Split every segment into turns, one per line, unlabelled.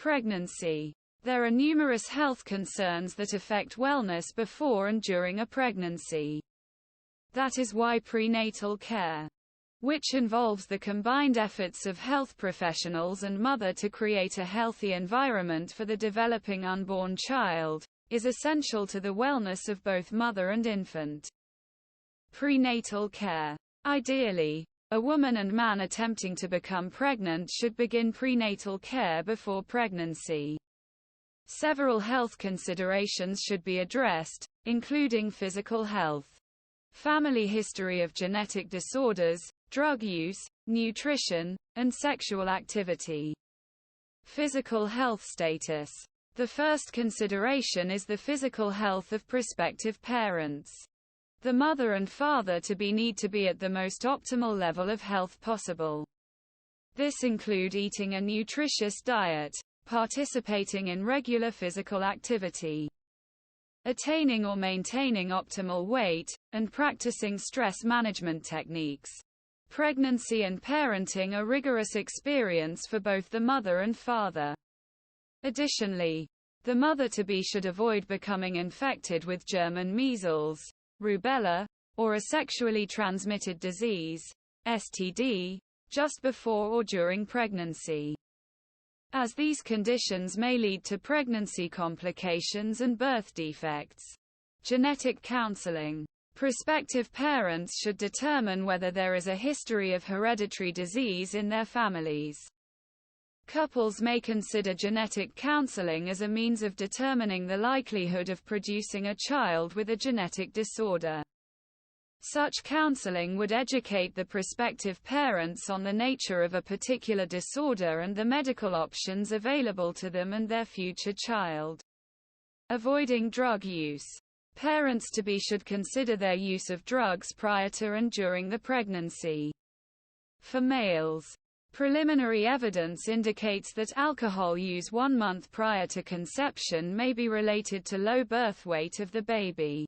Pregnancy. There are numerous health concerns that affect wellness before and during a pregnancy. That is why prenatal care, which involves the combined efforts of health professionals and mother to create a healthy environment for the developing unborn child, is essential to the wellness of both mother and infant. Prenatal care. Ideally, a woman and man attempting to become pregnant should begin prenatal care before pregnancy. Several health considerations should be addressed, including physical health, family history of genetic disorders, drug use, nutrition, and sexual activity. Physical health status. The first consideration is the physical health of prospective parents. The mother and father-to-be need to be at the most optimal level of health possible. This includes eating a nutritious diet, participating in regular physical activity, attaining or maintaining optimal weight, and practicing stress management techniques. Pregnancy and parenting are rigorous experience for both the mother and father. Additionally, the mother-to-be should avoid becoming infected with German measles, rubella, or a sexually transmitted disease, STD, just before or during pregnancy, as these conditions may lead to pregnancy complications and birth defects. Genetic counseling. Prospective parents should determine whether there is a history of hereditary disease in their families. Couples may consider genetic counseling as a means of determining the likelihood of producing a child with a genetic disorder. Such counseling would educate the prospective parents on the nature of a particular disorder and the medical options available to them and their future child. Avoiding drug use. Parents-to-be should consider their use of drugs prior to and during the pregnancy. For males, preliminary evidence indicates that alcohol use 1 month prior to conception may be related to low birth weight of the baby.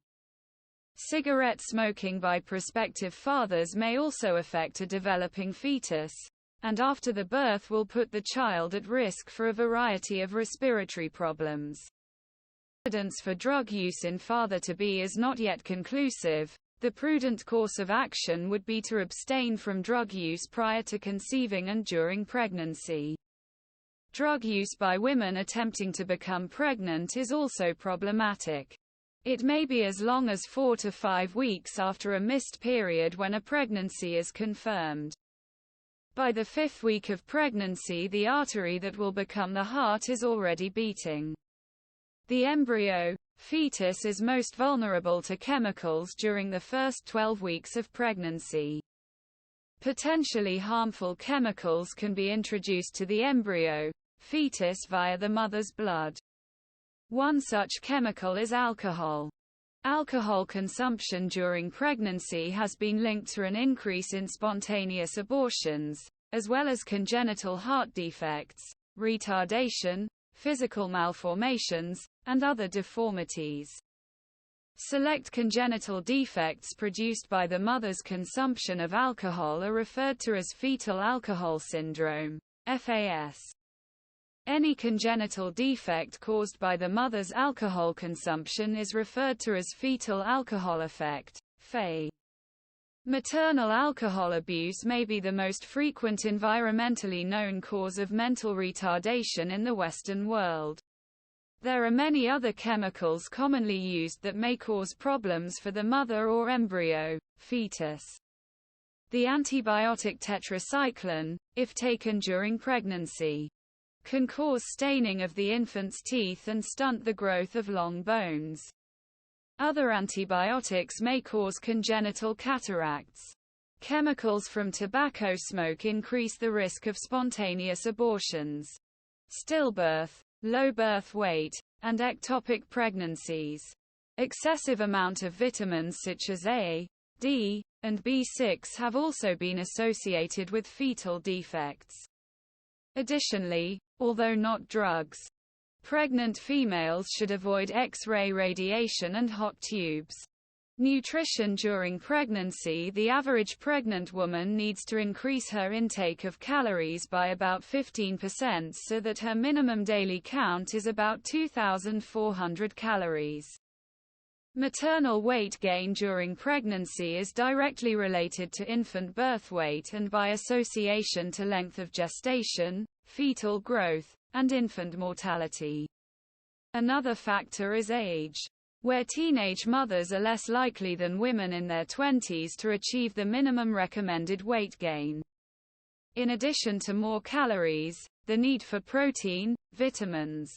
Cigarette smoking by prospective fathers may also affect a developing fetus, and after the birth will put the child at risk for a variety of respiratory problems. Evidence for drug use in father-to-be is not yet conclusive. The prudent course of action would be to abstain from drug use prior to conceiving and during pregnancy. Drug use by women attempting to become pregnant is also problematic. It may be as long as 4 to 5 weeks after a missed period when a pregnancy is confirmed. By the 5th week of pregnancy, the artery that will become the heart is already beating. The embryo, fetus, is most vulnerable to chemicals during the first 12 weeks of pregnancy. Potentially harmful chemicals can be introduced to the embryo, fetus via the mother's blood. One such chemical is alcohol. Alcohol consumption during pregnancy has been linked to an increase in spontaneous abortions, as well as congenital heart defects, retardation, physical malformations, and other deformities. Select congenital defects produced by the mother's consumption of alcohol are referred to as fetal alcohol syndrome, FAS. Any congenital defect caused by the mother's alcohol consumption is referred to as fetal alcohol effect, FA. Maternal alcohol abuse may be the most frequent environmentally known cause of mental retardation in the Western world. There are many other chemicals commonly used that may cause problems for the mother or embryo, fetus. The antibiotic tetracycline, if taken during pregnancy, can cause staining of the infant's teeth and stunt the growth of long bones. Other antibiotics may cause congenital cataracts. Chemicals from tobacco smoke increase the risk of spontaneous abortions, stillbirth, low birth weight, and ectopic pregnancies. Excessive amount of vitamins such as A, D, and B6 have also been associated with fetal defects. Additionally, although not drugs, pregnant females should avoid X-ray radiation and hot tubes. Nutrition during pregnancy. The average pregnant woman needs to increase her intake of calories by about 15% so that her minimum daily count is about 2,400 calories. Maternal weight gain during pregnancy is directly related to infant birth weight and by association to length of gestation, fetal growth, and infant mortality. Another factor is age, where teenage mothers are less likely than women in their 20s to achieve the minimum recommended weight gain. In addition to more calories, the need for protein, vitamins,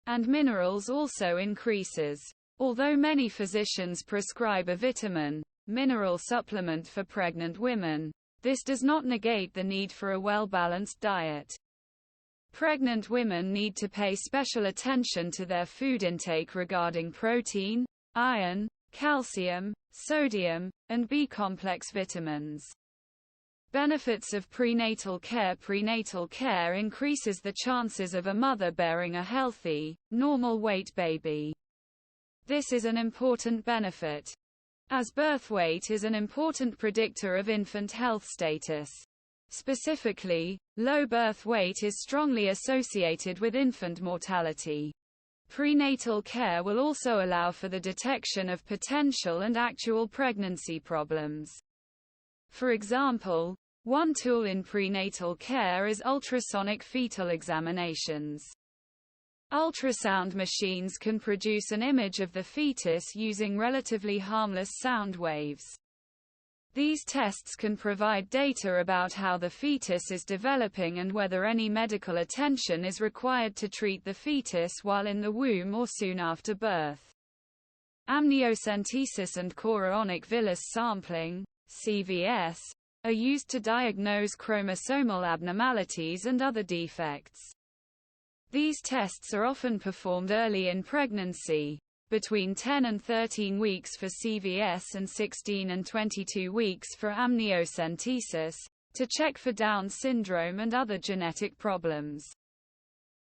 and minerals also increases. Although many physicians prescribe a vitamin, mineral supplement for pregnant women, this does not negate the need for a well-balanced diet. Pregnant women need to pay special attention to their food intake regarding protein, iron, calcium, sodium, and B-complex vitamins. Benefits of prenatal care. Prenatal care increases the chances of a mother bearing a healthy, normal weight baby. This is an important benefit, as birth weight is an important predictor of infant health status. Specifically, low birth weight is strongly associated with infant mortality. Prenatal care will also allow for the detection of potential and actual pregnancy problems. For example, one tool in prenatal care is ultrasonic fetal examinations. Ultrasound machines can produce an image of the fetus using relatively harmless sound waves. These tests can provide data about how the fetus is developing and whether any medical attention is required to treat the fetus while in the womb or soon after birth. Amniocentesis and chorionic villus sampling, CVS, are used to diagnose chromosomal abnormalities and other defects. These tests are often performed early in pregnancy, between 10 and 13 weeks for CVS and 16 and 22 weeks for amniocentesis, to check for Down syndrome and other genetic problems.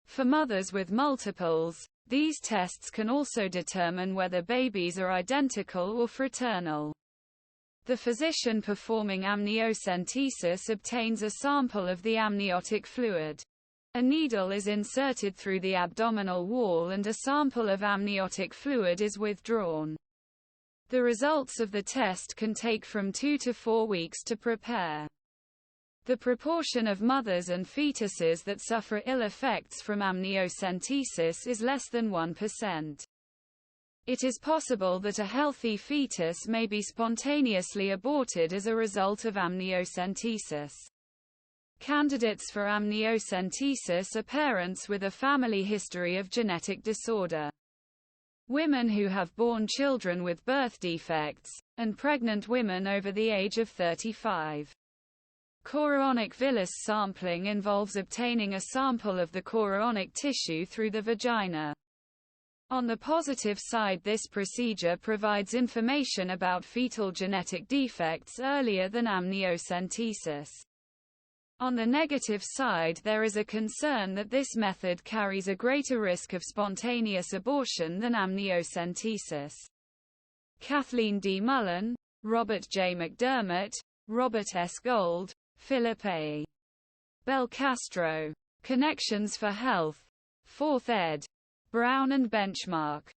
For mothers with multiples, these tests can also determine whether babies are identical or fraternal. The physician performing amniocentesis obtains a sample of the amniotic fluid. A needle is inserted through the abdominal wall and a sample of amniotic fluid is withdrawn. The results of the test can take from 2 to 4 weeks to prepare. The proportion of mothers and fetuses that suffer ill effects from amniocentesis is less than 1%. It is possible that a healthy fetus may be spontaneously aborted as a result of amniocentesis. Candidates for amniocentesis are parents with a family history of genetic disorder, women who have borne children with birth defects, and pregnant women over the age of 35. Chorionic villus sampling involves obtaining a sample of the chorionic tissue through the vagina. On the positive side, this procedure provides information about fetal genetic defects earlier than amniocentesis. On the negative side, there is a concern that this method carries a greater risk of spontaneous abortion than amniocentesis. Kathleen D. Mullen, Robert J. McDermott, Robert S. Gold, Philip A. Belcastro. Connections for Health. 4th ed. Brown and Benchmark.